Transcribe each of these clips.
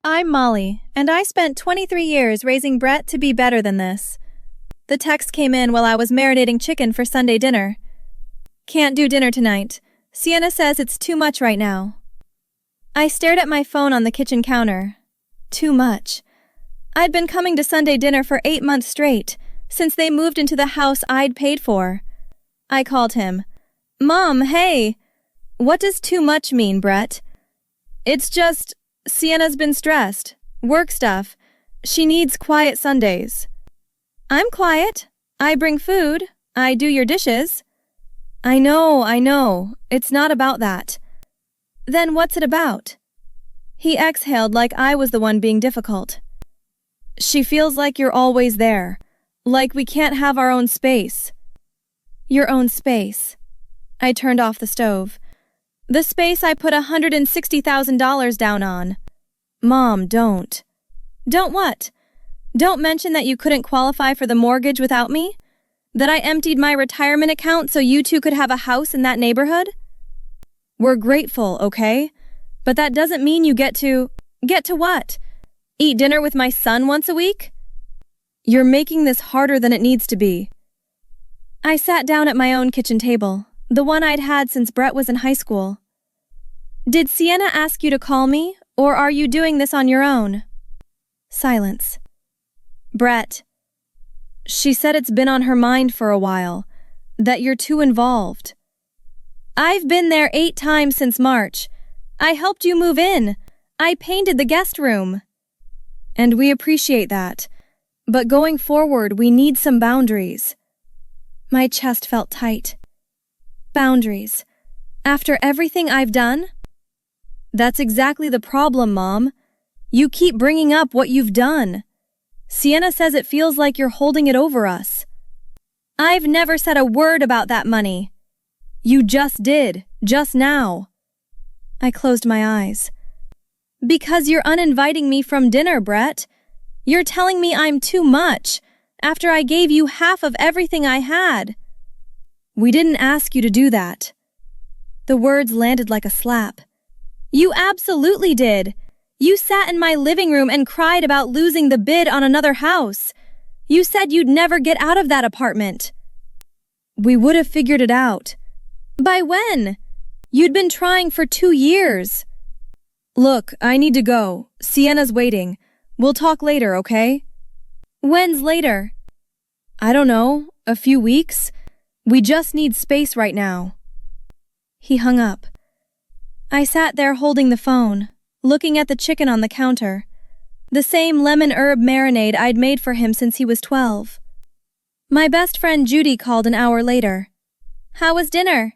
I'm Molly, and I spent 23 years raising Brett to be better than this. The text came in while I was marinating chicken for Sunday dinner. Can't do dinner tonight. Sienna says it's too much right now. I stared at my phone on the kitchen counter. Too much. I'd been coming to Sunday dinner for 8 months straight, since they moved into the house I'd paid for. I called him. Mom, hey! What does too much mean, Brett? It's just, Sienna's been stressed. Work stuff. She needs quiet Sundays. I'm quiet. I bring food. I do your dishes. I know. It's not about that. Then what's it about? He exhaled like I was the one being difficult. She feels like you're always there. Like we can't have our own space. Your own space. I turned off the stove. The space I put $160,000 down on. Mom, don't. Don't what? Don't mention that you couldn't qualify for the mortgage without me? That I emptied my retirement account so you two could have a house in that neighborhood? We're grateful, okay? But that doesn't mean you get to what? Eat dinner with my son once a week? You're making this harder than it needs to be. I sat down at my own kitchen table, the one I'd had since Brett was in high school. Did Sienna ask you to call me, or are you doing this on your own? Silence. Brett. She said it's been on her mind for a while, that you're too involved. I've been there 8 times since March. I helped you move in. I painted the guest room. And we appreciate that. But going forward, we need some boundaries. My chest felt tight. Boundaries. After everything I've done? That's exactly the problem, Mom. You keep bringing up what you've done. Sienna says it feels like you're holding it over us. I've never said a word about that money. You just did, just now. I closed my eyes. Because you're uninviting me from dinner, Brett. You're telling me I'm too much, after I gave you half of everything I had. We didn't ask you to do that. The words landed like a slap. You absolutely did. You sat in my living room and cried about losing the bid on another house. You said you'd never get out of that apartment. We would have figured it out. By when? You'd been trying for 2 years. Look, I need to go. Sienna's waiting. We'll talk later, okay? When's later? I don't know. A few weeks? We just need space right now. He hung up. I sat there holding the phone, looking at the chicken on the counter, the same lemon herb marinade I'd made for him since he was 12. My best friend Judy called an hour later. How was dinner?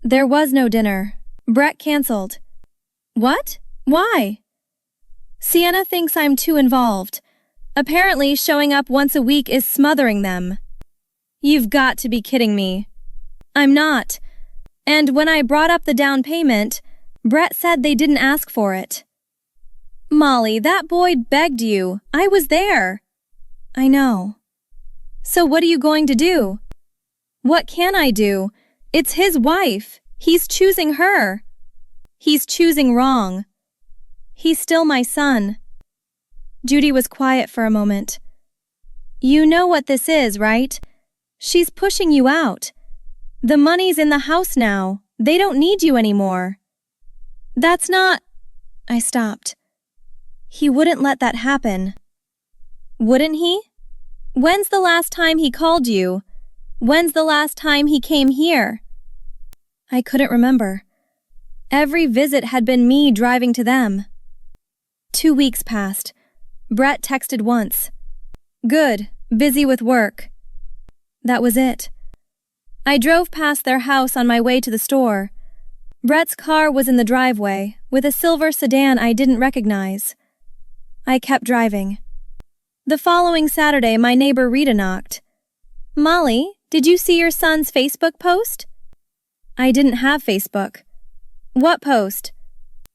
There was no dinner. Brett canceled. What? Why? Sienna thinks I'm too involved. Apparently, showing up once a week is smothering them. You've got to be kidding me. I'm not. And when I brought up the down payment, Brett said they didn't ask for it. Molly, that boy begged you. I was there. I know. So what are you going to do? What can I do? It's his wife. He's choosing her. He's choosing wrong. He's still my son. Judy was quiet for a moment. You know what this is, right? She's pushing you out. The money's in the house now. They don't need you anymore. That's not... I stopped. He wouldn't let that happen. Wouldn't he? When's the last time he called you? When's the last time he came here? I couldn't remember. Every visit had been me driving to them. 2 weeks passed. Brett texted once. Good, busy with work. That was it. I drove past their house on my way to the store. Brett's car was in the driveway, with a silver sedan I didn't recognize. I kept driving. The following Saturday, my neighbor Rita knocked. Molly, did you see your son's Facebook post? I didn't have Facebook. What post?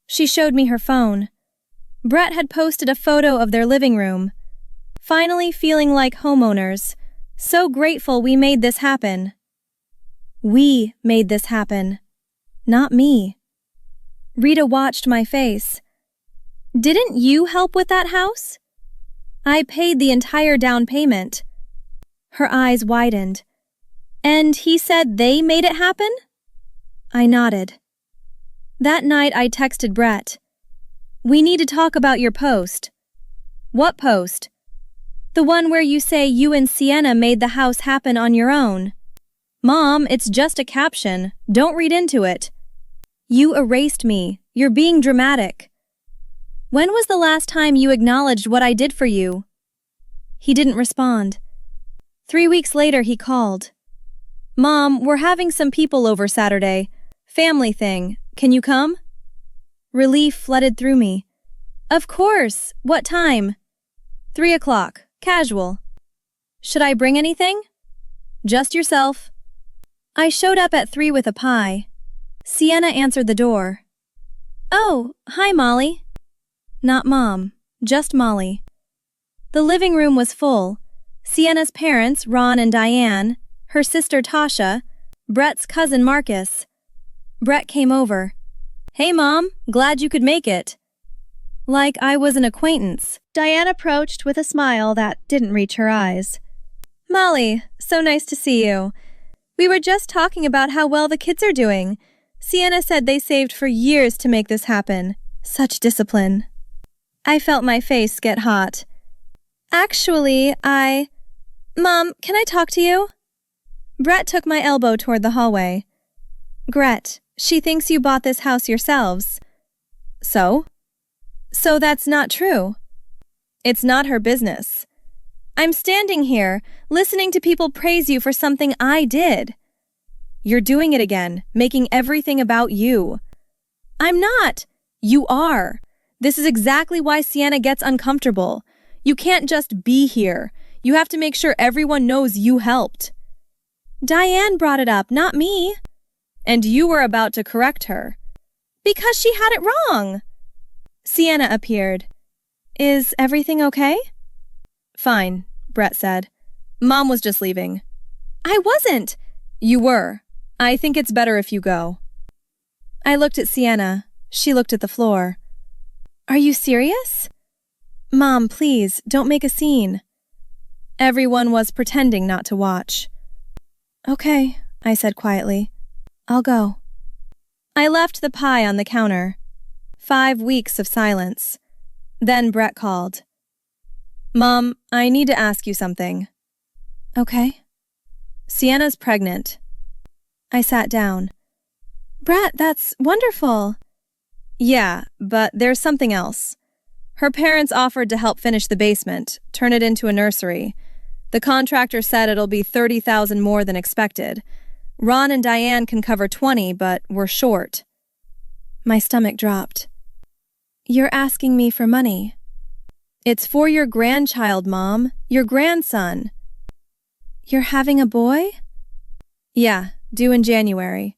She showed me her phone. Brett had posted a photo of their living room. Finally feeling like homeowners. So grateful we made this happen. We made this happen. Not me. Rita watched my face. Didn't you help with that house? I paid the entire down payment. Her eyes widened. And he said they made it happen? I nodded. That night I texted Brett. We need to talk about your post. What post? The one where you say you and Sienna made the house happen on your own. Mom, it's just a caption. Don't read into it. You erased me. You're being dramatic. When was the last time you acknowledged what I did for you? He didn't respond. 3 weeks later, he called. Mom, we're having some people over Saturday. Family thing. Can you come? Relief flooded through me. Of course. What time? 3 o'clock. Casual. Should I bring anything? Just yourself. I showed up at 3 with a pie. Sienna answered the door. Oh, hi, Molly. Not Mom, just Molly. The living room was full. Sienna's parents, Ron and Diane, her sister Tasha, Brett's cousin Marcus. Brett came over. Hey, Mom, glad you could make it. Like I was an acquaintance, Diane approached with a smile that didn't reach her eyes. Molly, so nice to see you. We were just talking about how well the kids are doing. Sienna said they saved for years to make this happen. Such discipline. I felt my face get hot. Actually, Mom, can I talk to you? Brett took my elbow toward the hallway. Gret, she thinks you bought this house yourselves. So? So that's not true. It's not her business. I'm standing here, listening to people praise you for something I did. You're doing it again, making everything about you. I'm not. You are. This is exactly why Sienna gets uncomfortable. You can't just be here. You have to make sure everyone knows you helped. Diane brought it up, not me. And you were about to correct her. Because she had it wrong. Sienna appeared. Is everything okay? Fine, Brett said. Mom was just leaving. I wasn't. You were. I think it's better if you go. I looked at Sienna. She looked at the floor. Are you serious? Mom, please, don't make a scene. Everyone was pretending not to watch. Okay, I said quietly. I'll go. I left the pie on the counter. 5 weeks of silence. Then Brett called. Mom, I need to ask you something. Okay. Sienna's pregnant. I sat down. Brett, that's wonderful. Yeah, but there's something else. Her parents offered to help finish the basement, turn it into a nursery. The contractor said it'll be $30,000 more than expected. Ron and Diane can cover 20, but we're short. My stomach dropped. You're asking me for money. It's for your grandchild, Mom. Your grandson. You're having a boy? Yeah, due in January.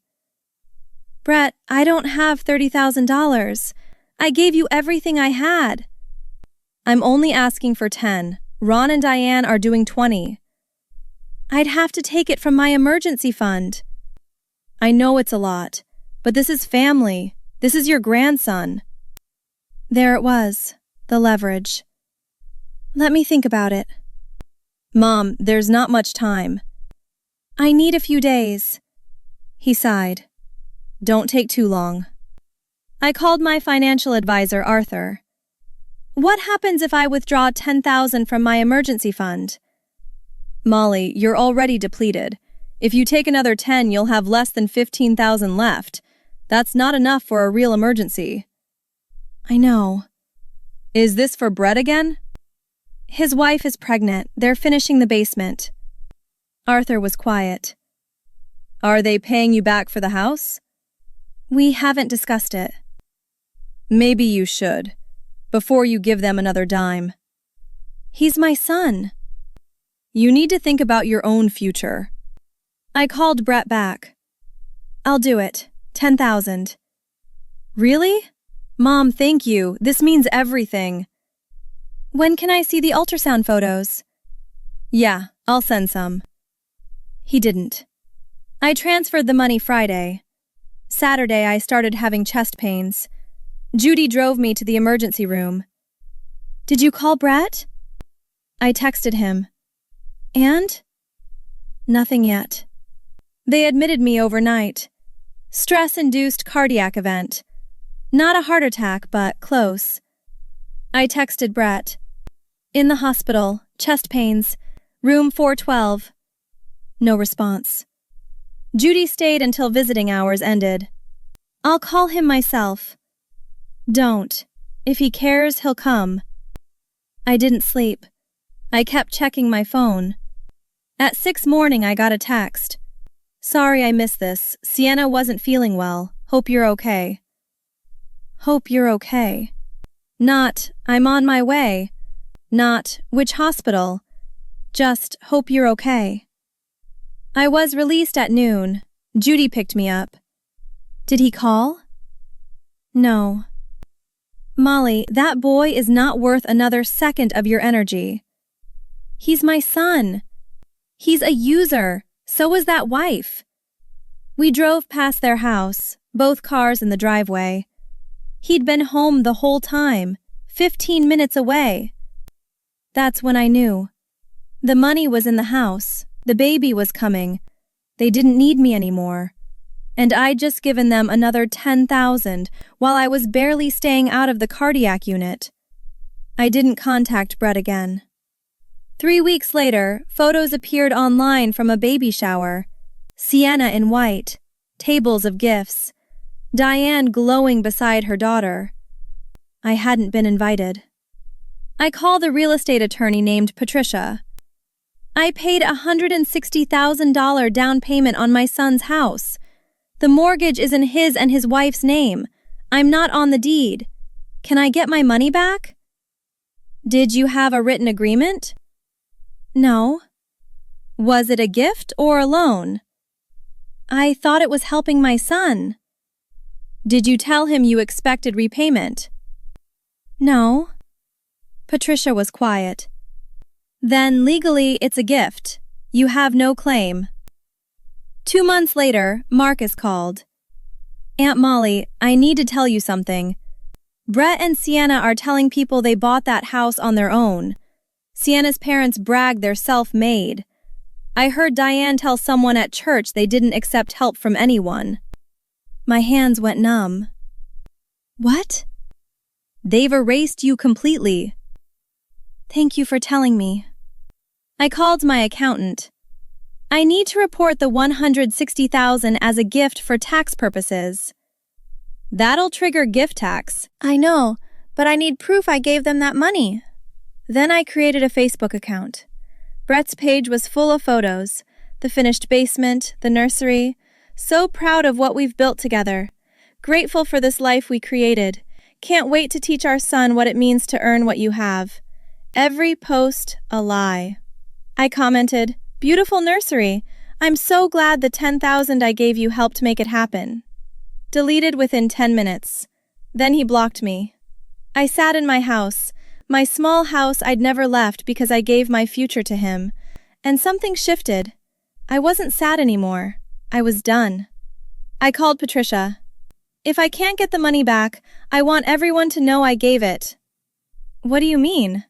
Brett, I don't have $30,000. I gave you everything I had. I'm only asking for 10. Ron and Diane are doing 20. I'd have to take it from my emergency fund. I know it's a lot, but this is family. This is your grandson. There it was, the leverage. Let me think about it. Mom, there's not much time. I need a few days. He sighed. Don't take too long. I called my financial advisor, Arthur. What happens if I withdraw $10,000 from my emergency fund? Molly, you're already depleted. If you take another 10, you'll have less than $15,000 left. That's not enough for a real emergency. I know. Is this for Brett again? His wife is pregnant. They're finishing the basement. Arthur was quiet. Are they paying you back for the house? We haven't discussed it. Maybe you should, before you give them another dime. He's my son. You need to think about your own future. I called Brett back. I'll do it. 10,000. Really? Mom, thank you. This means everything. When can I see the ultrasound photos? Yeah, I'll send some. He didn't. I transferred the money Friday. Saturday, I started having chest pains. Judy drove me to the emergency room. Did you call Brett? I texted him. And? Nothing yet. They admitted me overnight. Stress-induced cardiac event. Not a heart attack, but close. I texted Brett. In the hospital, chest pains, room 412. No response. Judy stayed until visiting hours ended. I'll call him myself. Don't. If he cares, he'll come. I didn't sleep. I kept checking my phone. At 6 morning, I got a text. Sorry I missed this. Sienna wasn't feeling well. Hope you're okay. Hope you're okay. Not, I'm on my way. Not, which hospital. Just, hope you're okay. I was released at noon. Judy picked me up. Did he call? No. Molly, that boy is not worth another second of your energy. He's my son. He's a user. So is that wife. We drove past their house, both cars in the driveway. He'd been home the whole time, 15 minutes away. That's when I knew. The money was in the house. The baby was coming. They didn't need me anymore. And I'd just given them another $10,000 while I was barely staying out of the cardiac unit. I didn't contact Brett again. 3 weeks later, photos appeared online from a baby shower. Sienna in white, tables of gifts, Diane glowing beside her daughter. I hadn't been invited. I called a real estate attorney named Patricia. I paid a $160,000 down payment on my son's house. The mortgage is in his and his wife's name. I'm not on the deed. Can I get my money back? Did you have a written agreement? No. Was it a gift or a loan? I thought it was helping my son. Did you tell him you expected repayment? No. Patricia was quiet. Then legally it's a gift. You have no claim. 2 months later, Marcus called. Aunt Molly, I need to tell you something. Brett and Sienna are telling people they bought that house on their own. Sienna's parents brag they're self-made. I heard Diane tell someone at church they didn't accept help from anyone. My hands went numb. What? They've erased you completely. Thank you for telling me. I called my accountant. I need to report the $160,000 as a gift for tax purposes. That'll trigger gift tax. I know, but I need proof I gave them that money. Then I created a Facebook account. Brett's page was full of photos, the finished basement, the nursery. So proud of what we've built together. Grateful for this life we created. Can't wait to teach our son what it means to earn what you have. Every post, a lie. I commented, beautiful nursery. I'm so glad the $10,000 I gave you helped make it happen. Deleted within 10 minutes. Then he blocked me. I sat in my house, my small house I'd never left because I gave my future to him. And something shifted. I wasn't sad anymore. I was done. I called Patricia. If I can't get the money back, I want everyone to know I gave it. What do you mean?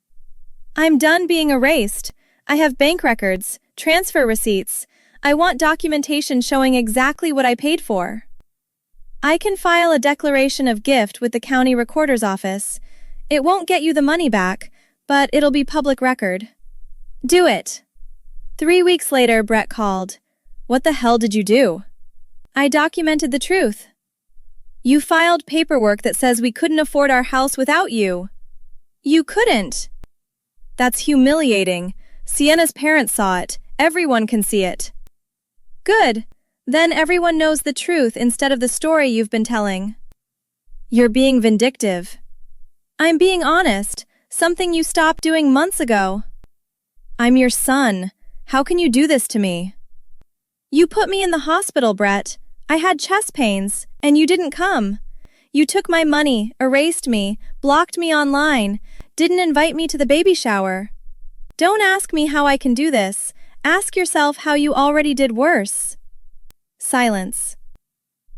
I'm done being erased. I have bank records, transfer receipts. I want documentation showing exactly what I paid for. I can file a declaration of gift with the county recorder's office. It won't get you the money back, but it'll be public record. Do it. 3 weeks later, Brett called. What the hell did you do? I documented the truth. You filed paperwork that says we couldn't afford our house without you. You couldn't. That's humiliating. Sienna's parents saw it. Everyone can see it. Good. Then everyone knows the truth instead of the story you've been telling. You're being vindictive. I'm being honest, something you stopped doing months ago. I'm your son. How can you do this to me? You put me in the hospital, Brett. I had chest pains, and you didn't come. You took my money, erased me, blocked me online, didn't invite me to the baby shower. Don't ask me how I can do this. Ask yourself how you already did worse. Silence.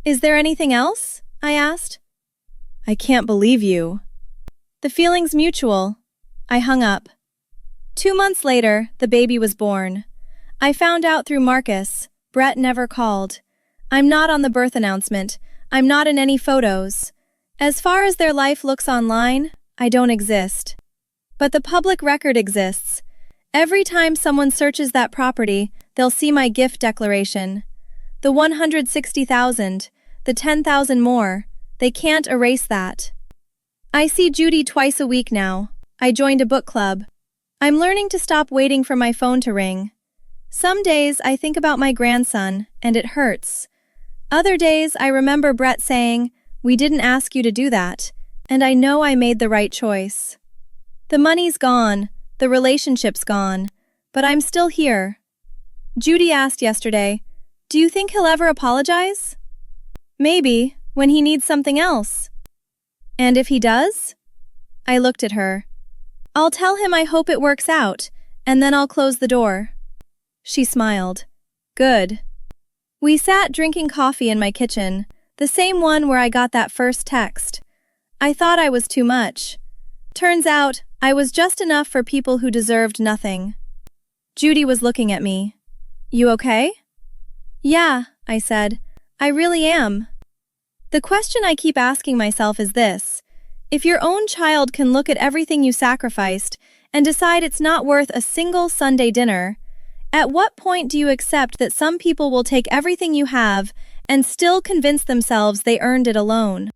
Is there anything else? I asked. I can't believe you. The feeling's mutual. I hung up. 2 months later, the baby was born. I found out through Marcus. Brett never called. I'm not on the birth announcement. I'm not in any photos. As far as their life looks online, I don't exist. But the public record exists. Every time someone searches that property, they'll see my gift declaration. The 160,000, the 10,000 more, they can't erase that. I see Judy twice a week now. I joined a book club. I'm learning to stop waiting for my phone to ring. Some days I think about my grandson, and it hurts. Other days I remember Brett saying, "We didn't ask you to do that," and I know I made the right choice. The money's gone, the relationship's gone, but I'm still here. Judy asked yesterday, "Do you think he'll ever apologize?" Maybe, when he needs something else. And if he does? I looked at her. I'll tell him I hope it works out, and then I'll close the door. She smiled. Good. We sat drinking coffee in my kitchen, the same one where I got that first text. I thought I was too much. Turns out, I was just enough for people who deserved nothing. Judy was looking at me. You okay? Yeah, I said. I really am. The question I keep asking myself is this. If your own child can look at everything you sacrificed and decide it's not worth a single Sunday dinner, at what point do you accept that some people will take everything you have and still convince themselves they earned it alone?